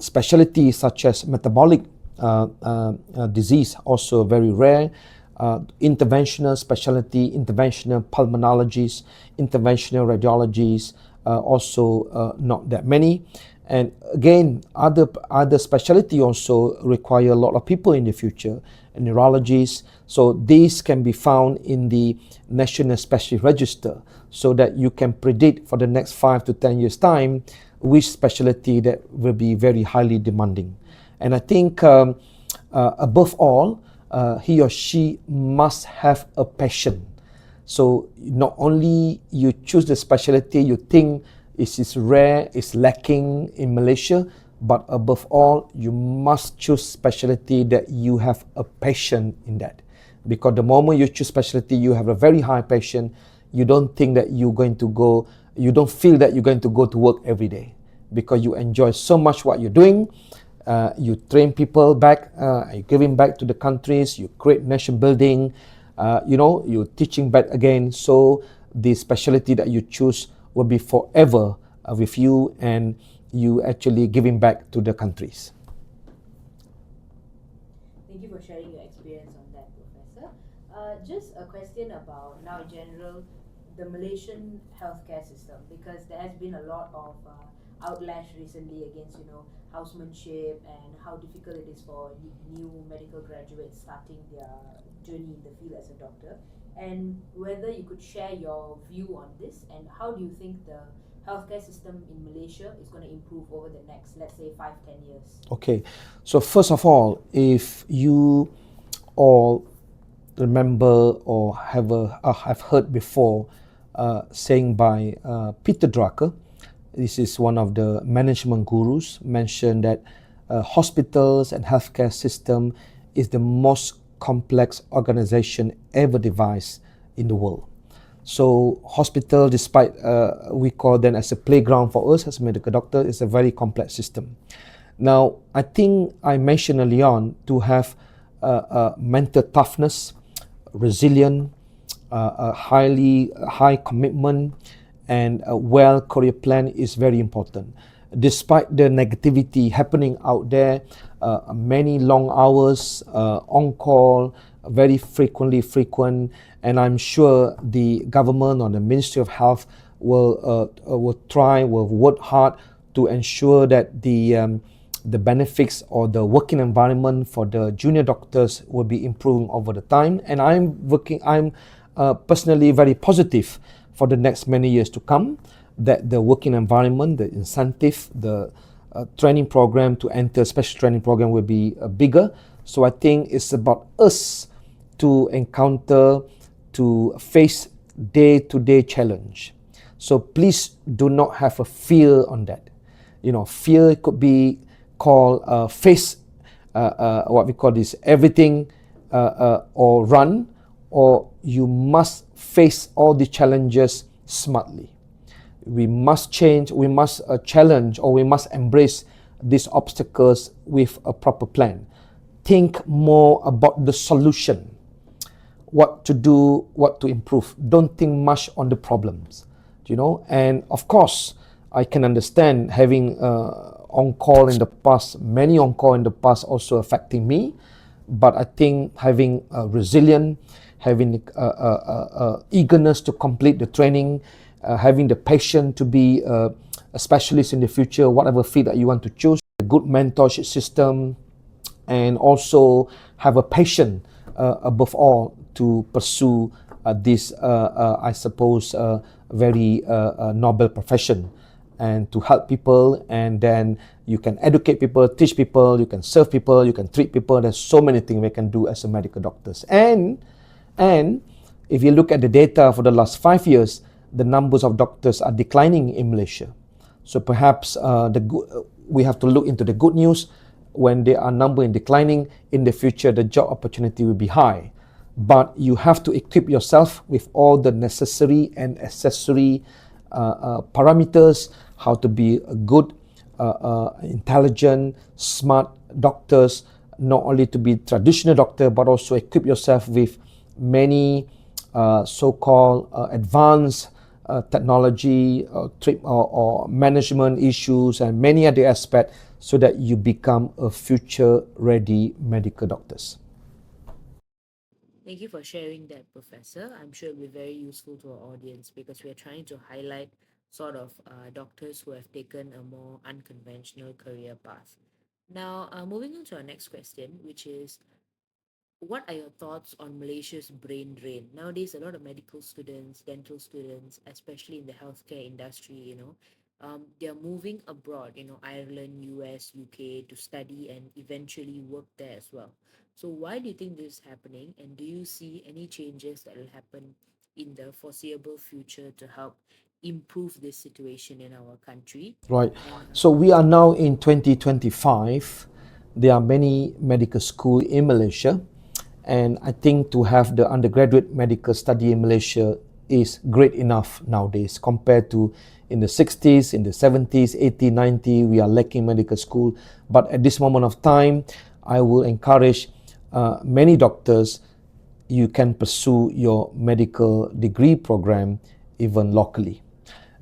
specialties such as metabolic disease, also very rare. interventional specialty, interventional pulmonologists, interventional radiologies, also not that many. And again, other specialty also require a lot of people in the future, neurologists. So these can be found in the National Specialty Register, so that you can predict for the next 5 to 10 years time which specialty that will be very highly demanding. And I think above all, he or she must have a passion. So not only you choose the specialty you think is rare, is lacking in Malaysia, but above all, you must choose specialty that you have a passion in that. Because the moment you choose specialty, you have a very high passion. You don't think that you're going to go, you don't feel that you're going to go to work every day, because you enjoy so much what you're doing. You train people back, you giving back to the countries, you create nation building, you're teaching back again. So the specialty that you choose will be forever with you, and you actually giving back to the countries. Thank you for sharing your experience on that, Professor. Just a question about now in general, the Malaysian healthcare system, because there has been a lot of outlash recently against housemanship and how difficult it is for new medical graduates starting their journey in the field as a doctor, and whether you could share your view on this, and how do you think the healthcare system in Malaysia is going to improve over the next, let's say, 5-10 years? Okay, so first of all, if you all remember or have heard before saying by Peter Drucker, this is one of the management gurus, mentioned that hospitals and healthcare system is the most complex organization ever devised in the world. So hospital, despite we call them as a playground for us as a medical doctor, is a very complex system. Now, I think I mentioned early on to have mental toughness, resilient, high commitment, and a well career plan is very important. Despite the negativity happening out there, many long hours on call, very frequent, and I'm sure the government or the Ministry of Health will work hard to ensure that the benefits or the working environment for the junior doctors will be improving over the time. And I'm personally very positive for the next many years to come, that the working environment, the incentive, the training program to enter special training program will be bigger. So I think it's about us to face day-to-day challenge. So please do not have a fear on that. Fear could be called face what we call this everything or run, or you must face all the challenges smartly. We must change, we must challenge, or we must embrace these obstacles with a proper plan. Think more about the solution, what to do, what to improve. Don't think much on the problems, and of course I can understand having on-call in the past, many on-call in the past also affecting me, but I think having resilient, having eagerness to complete the training, having the passion to be a specialist in the future, whatever field that you want to choose, a good mentorship system, and also have a passion above all to pursue this, I suppose, very noble profession, and to help people, and then you can educate people, teach people, you can serve people, you can treat people. There's so many things we can do as a medical doctors. And if you look at the data for the last 5 years, the numbers of doctors are declining in Malaysia. So perhaps we have to look into the good news. When there are number in declining, in the future the job opportunity will be high. But you have to equip yourself with all the necessary and accessory parameters, how to be a good, intelligent, smart doctors, not only to be traditional doctor, but also equip yourself with many so-called advanced technology or management issues and many other aspects, so that you become a future-ready medical doctors. Thank you for sharing that, Professor. I'm sure it'll be very useful to our audience because we're trying to highlight sort of doctors who have taken a more unconventional career path. Now, moving on to our next question, which is, what are your thoughts on Malaysia's brain drain? Nowadays, a lot of medical students, dental students, especially in the healthcare industry, they're moving abroad, Ireland, US, UK, to study and eventually work there as well. So why do you think this is happening? And do you see any changes that will happen in the foreseeable future to help improve this situation in our country? Right. And So we are now in 2025. There are many medical schools in Malaysia, and I think to have the undergraduate medical study in Malaysia is great enough nowadays compared to in the 60s, in the 70s, 80s, 90s, we are lacking medical school. But at this moment of time, I will encourage many doctors, you can pursue your medical degree program even locally.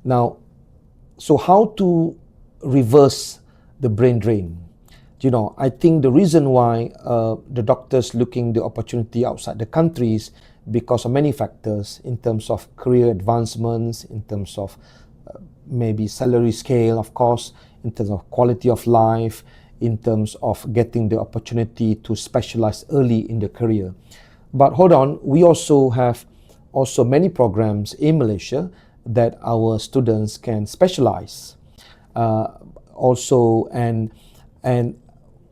Now, so how to reverse the brain drain? I think the reason why the doctors looking the opportunity outside the countries because of many factors in terms of career advancements, in terms of maybe salary scale, of course, in terms of quality of life, in terms of getting the opportunity to specialize early in the career. But hold on, we also have many programs in Malaysia that our students can specialize. Also, and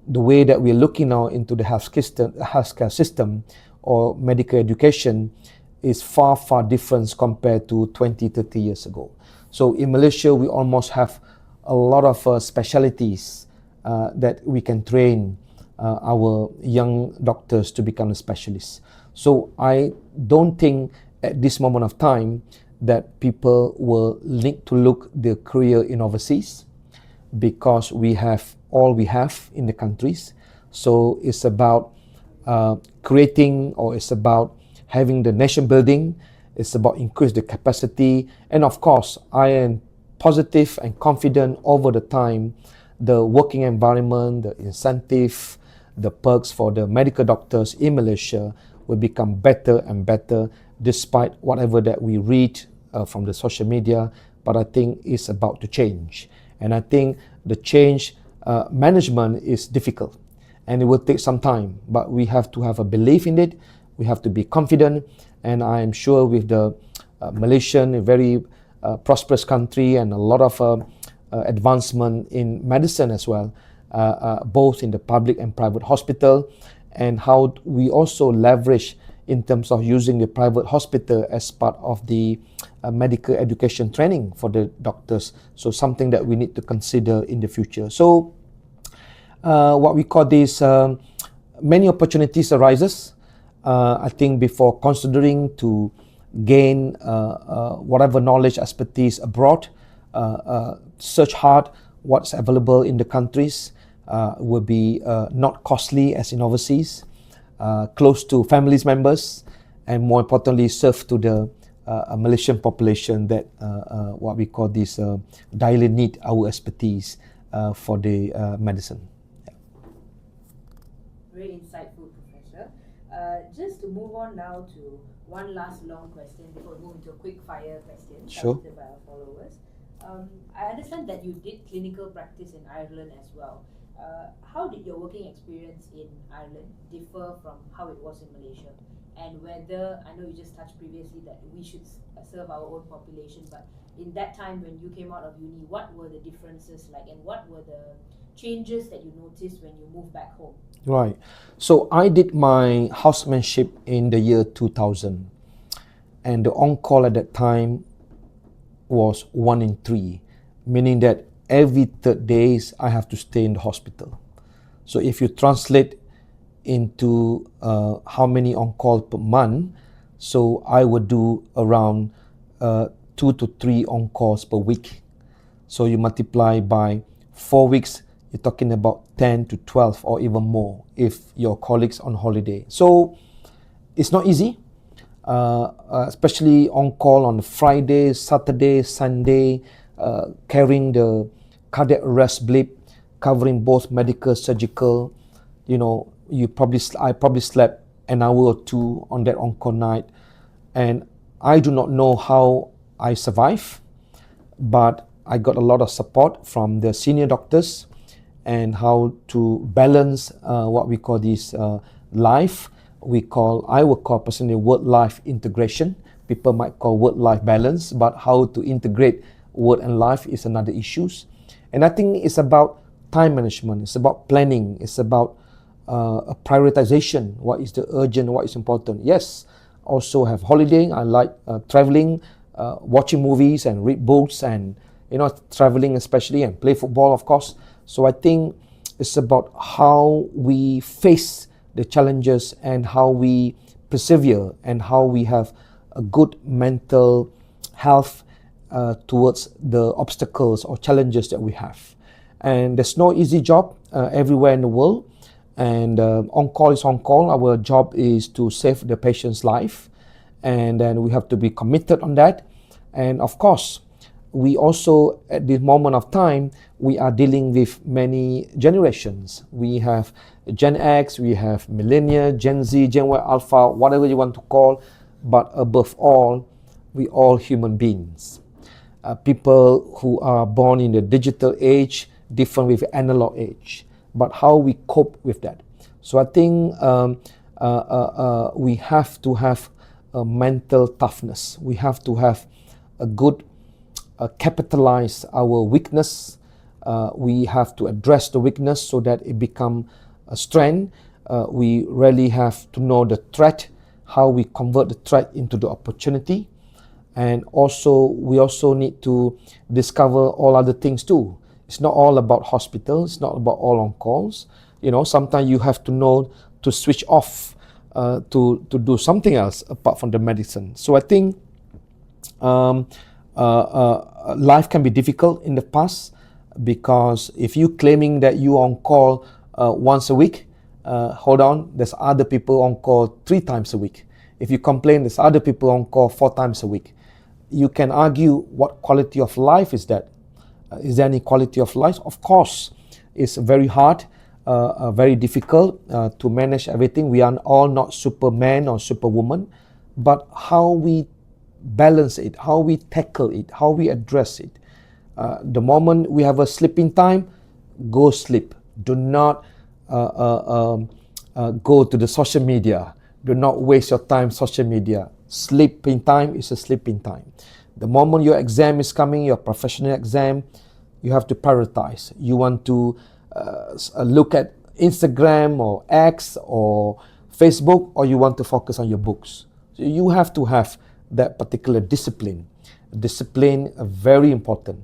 the way that we're looking now into the healthcare system or medical education is far, far different compared to 20, 30 years ago. So in Malaysia, we almost have a lot of specialties that we can train our young doctors to become a specialist. So I don't think at this moment of time that people will need to look their career in overseas because we have all we have in the countries. So it's about creating, or it's about having the nation building. It's about increase the capacity. And of course, I am positive and confident over the time, the working environment, the incentive, the perks for the medical doctors in Malaysia will become better and better despite whatever that we read from the social media. But I think it's about to change. And I think the change management is difficult and it will take some time, but we have to have a belief in it. We have to be confident, and I am sure with the Malaysian, a very prosperous country and a lot of advancement in medicine as well, both in the public and private hospital, and how we also leverage in terms of using the private hospital as part of the medical education training for the doctors. So something that we need to consider in the future. So what we call this, many opportunities arises. I think before considering to gain whatever knowledge, expertise abroad, search hard what's available in the countries, will be not costly as in overseas, close to families members, and more importantly serve to the Malaysian population that what we call this direly need our expertise for the medicine. Very insightful, Professor. Just to move on now to one last long question before we move into a quick fire question Sure. submitted by our followers. I understand that you did clinical practice in Ireland as well. How did your working experience in Ireland differ from how it was in Malaysia? And whether, I know you just touched previously that we should serve our own population, but in that time when you came out of uni, what were the differences like, and what were the changes that you noticed when you moved back home? Right. So I did my housemanship in the year 2000, and the on-call at that time was 1 in 3, meaning that every third days I have to stay in the hospital. So if you translate into how many on-call per month, so I would do around 2 to 3 on-calls per week. So you multiply by 4 weeks, you're talking about 10 to 12 or even more if your colleagues on holiday. So it's not easy, especially on call on Friday, Saturday, Sunday, carrying the cardiac arrest blip, covering both medical, surgical. I probably slept an hour or two on that on-call night. And I do not know how I survive, but I got a lot of support from the senior doctors and how to balance what we call this life. I would call personally work-life integration. People might call work-life balance, but how to integrate work and life is another issue. And I think it's about time management, it's about planning, it's about a prioritization. What is the urgent, what is important? Yes, also have holiday. I like traveling, watching movies and read books, and traveling especially, and play football, of course. So I think it's about how we face the challenges and how we persevere and how we have a good mental health towards the obstacles or challenges that we have. And there's no easy job everywhere in the world. And on-call is on-call. Our job is to save the patient's life. And then we have to be committed on that. And of course, we also, at this moment of time, we are dealing with many generations. We have Gen X, we have Millennial, Gen Z, Gen Y, Alpha, whatever you want to call. But above all, we all human beings. People who are born in the digital age, different with analog age. But how we cope with that. So I think we have to have a mental toughness. We have to have a good capitalize our weakness. We have to address the weakness so that it become a strength. We really have to know the threat, how we convert the threat into the opportunity. And also, we also need to discover all other things too. It's not all about hospitals, it's not about all on calls. Sometimes you have to know to switch off, to do something else apart from the medicine. So I think life can be difficult in the past, because if you claiming that you on call once a week, hold on, there's other people on call 3 times a week. If you complain, there's other people on call 4 times a week. You can argue what quality of life is that. Is there any quality of life? Of course, it's very hard, very difficult to manage everything. We are all not Superman or Superwoman, but how we balance it, how we tackle it, how we address it. The moment we have a sleeping time, go sleep. Do not go to the social media. Do not waste your time social media. Sleeping time is a sleeping time. The moment your exam is coming, your professional exam, you have to prioritize. You want to look at Instagram or X or Facebook, or you want to focus on your books. So you have to have that particular discipline. Discipline is very important.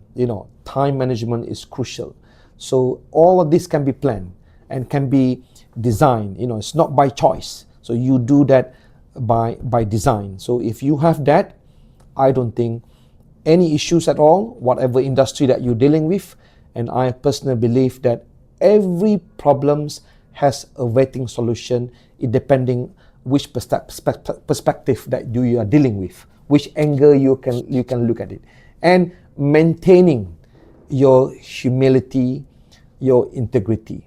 Time management is crucial. So all of this can be planned and can be designed. It's not by choice. So you do that by design. So if you have that, I don't think any issues at all, whatever industry that you're dealing with. And I personally believe that every problems has a waiting solution, it depending which perspective that you are dealing with, which angle you can look at it. And maintaining your humility, your integrity.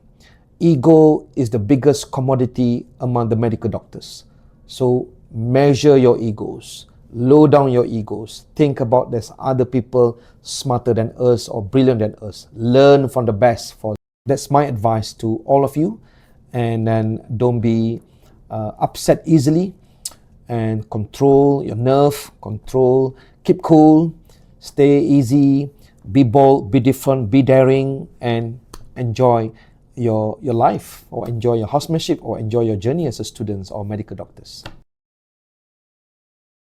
Ego is the biggest commodity among the medical doctors. So measure your egos. Low down your egos. Think about there's other people smarter than us or brilliant than us. Learn from the best. That's my advice to all of you. And then don't be upset easily, and control your nerve, keep cool, stay easy, be bold, be different, be daring, and enjoy your life, or enjoy your housemanship, or enjoy your journey as a student or medical doctors.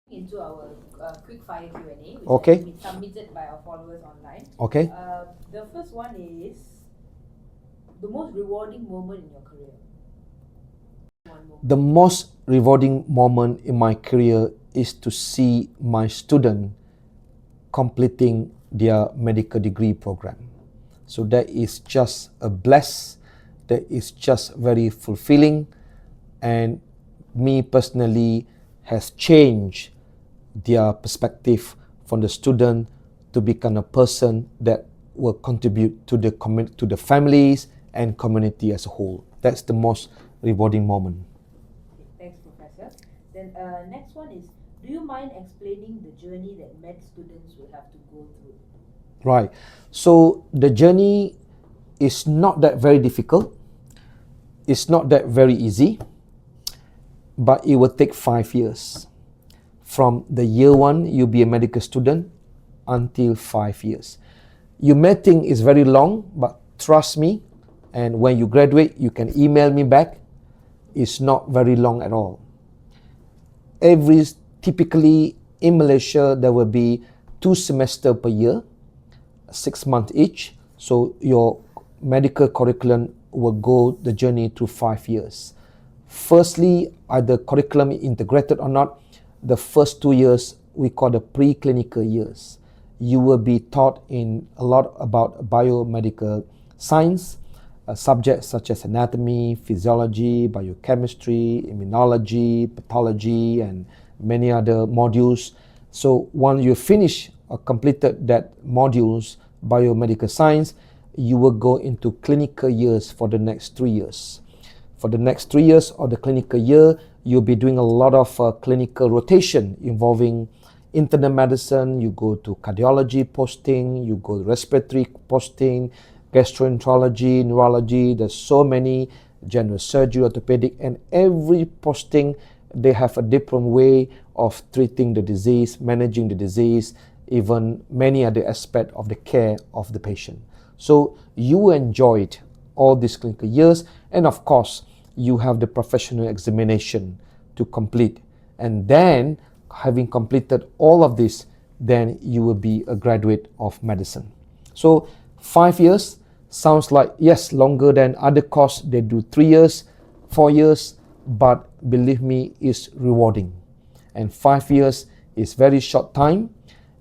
Into our quick fire Q&A, which Okay. has been submitted by our followers online. Okay. The first one is the most rewarding moment in your career. The most rewarding moment in my career is to see my student completing their medical degree program. So that is just a bless, that is just very fulfilling, and me personally has changed their perspective from the student to become a person that will contribute to the families and community as a whole. That's the most rewarding moment. Thanks, Then next one is, do you mind explaining the journey that med students will have to go through? Right. So the journey is not that very difficult. It's not that very easy, but it will take 5 years. From the year 1, you'll be a medical student until 5 years. You may think it's very long, but trust me, and when you graduate, you can email me back. It's not very long at all. Typically in Malaysia, there will be 2 semesters per year, 6 months each. So your medical curriculum will go the journey through 5 years. Firstly, either curriculum integrated or not, the first 2 years we call the preclinical years. You will be taught in a lot about biomedical science, subjects such as anatomy, physiology, biochemistry, immunology, pathology, and many other modules. So once you finish or completed that modules, biomedical science, you will go into clinical years for the next 3 years. For the next 3 years of the clinical year, you'll be doing a lot of clinical rotation involving internal medicine. You go to cardiology posting, you go to respiratory posting, gastroenterology, neurology. There's so many, general surgery, orthopedic, and every posting they have a different way of treating the disease, managing the disease, even many other aspects of the care of the patient. So you enjoyed all these clinical years, and of course you have the professional examination to complete, and then having completed all of this, then you will be a graduate of medicine. So 5 years sounds like, yes, longer than other courses. They do 3 years, 4 years, but believe me, it's rewarding. And 5 years is very short time.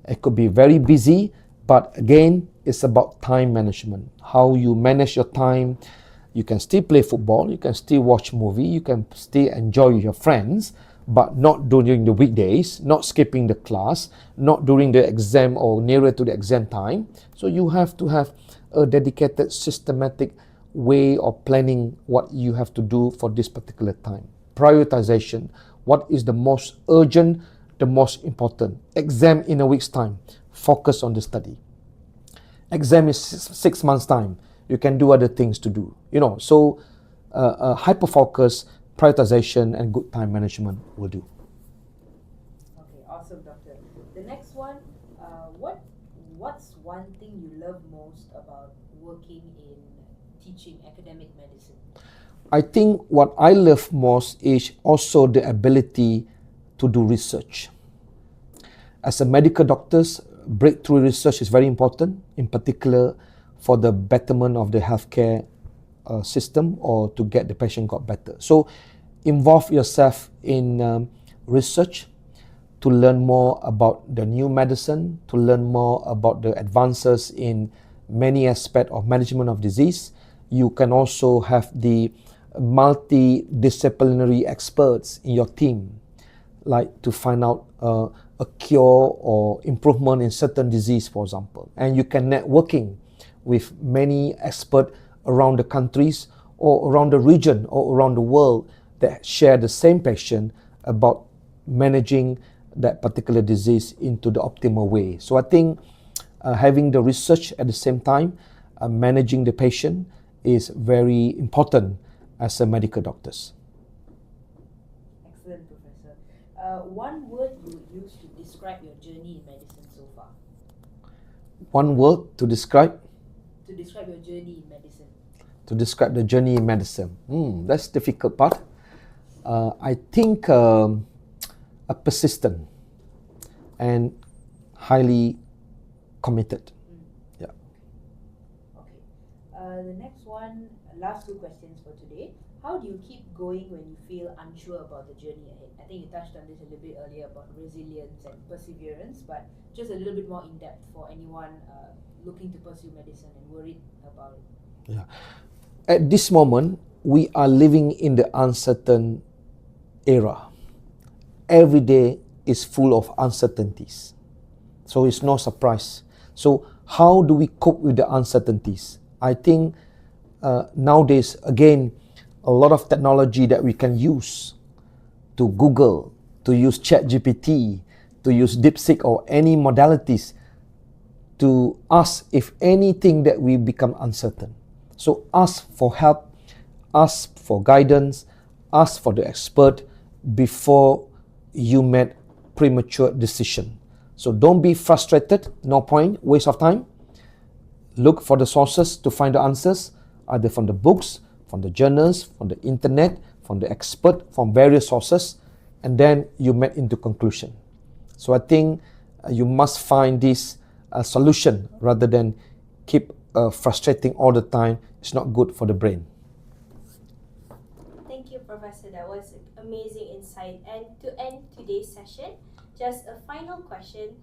It could be very busy, but again, it's about time management. How you manage your time. You can still play football, you can still watch movie, you can still enjoy with your friends, but not during the weekdays, not skipping the class, not during the exam or nearer to the exam time. So you have to have a dedicated, systematic way of planning what you have to do for this particular time. Prioritization. What is the most urgent, the most important? Exam in a week's time. Focus on the study. Exam is 6 months' time. You can do other things to do. So hyper focus, prioritization, and good time management will do. Okay, awesome, doctor. The next one, what's one thing you love most about working in teaching academic medicine? I think what I love most is also the ability to do research. As a medical doctor, breakthrough research is very important, in particular for the betterment of the healthcare system, or to get the patient got better. So involve yourself in research to learn more about the new medicine, to learn more about the advances in many aspects of management of disease. You can also have the multidisciplinary experts in your team, like to find out a cure or improvement in certain disease, for example. And you can networking with many experts around the countries or around the region or around the world that share the same passion about managing that particular disease into the optimal way. So I think having the research at the same time, managing the patient is very important as a medical doctors. Excellent, Professor. One word you would use to describe your journey in medicine so far? One word to describe? To describe your journey in medicine. To describe the journey in medicine. That's the difficult part. I think persistent and highly committed. Yeah. Okay. The next one, last 2 questions for today. How do you keep going when you feel unsure about the journey ahead? I think you touched on this a little bit earlier about resilience and perseverance, but just a little bit more in depth for anyone looking to pursue medicine and worried about it. Yeah. At this moment, we are living in the uncertain era. Every day is full of uncertainties. So it's no surprise. So how do we cope with the uncertainties? I think nowadays, again, a lot of technology that we can use to Google, to use ChatGPT, to use DeepSeek or any modalities to ask if anything that we become uncertain. So ask for help, ask for guidance, ask for the expert before you make premature decision. So don't be frustrated, no point, waste of time. Look for the sources to find the answers, either from the books, from the journals, from the internet, from the expert, from various sources, and then you make into conclusion. So I think you must find this solution rather than keep frustrating all the time. It's not good for the brain. Thank you, Professor. That was amazing insight. And to end today's session, just a final question.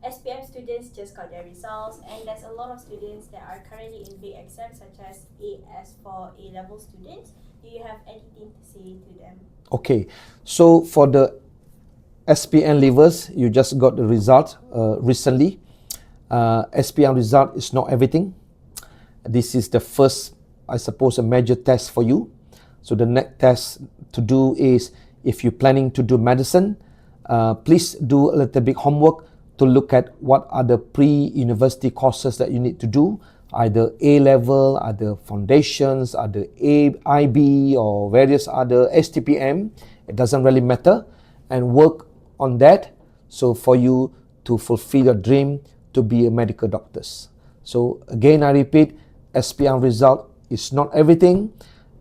SPM students just got their results, and there's a lot of students that are currently in big exams such as AS for A-level students. Do you have anything to say to them? Okay, so for the SPM leavers, you just got the result recently. SPM result is not everything. This is the first, I suppose, a major test for you. So the next test to do is, if you're planning to do medicine, please do a little bit homework to look at what are the pre-university courses that you need to do, either A-level, either foundations, either IB or various other STPM. It doesn't really matter, and work on that so for you to fulfill your dream to be a medical doctor. So again, I repeat, SPM result is not everything.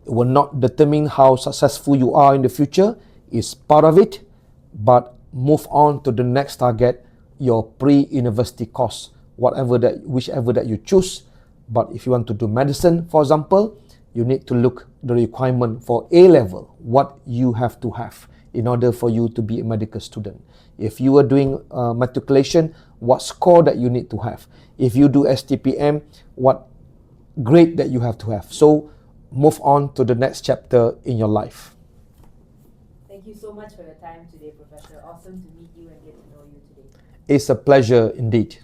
It will not determine how successful you are in the future. It's part of it, but move on to the next target, your pre-university course, whichever that you choose. But if you want to do medicine, for example, you need to look the requirement for A-level, what you have to have in order for you to be a medical student. If you are doing matriculation, what score that you need to have. If you do STPM, what grade that you have to have. So move on to the next chapter in your life. Thank you so much for your time today, Professor. Awesome to meet you and get to know you today. It's a pleasure indeed.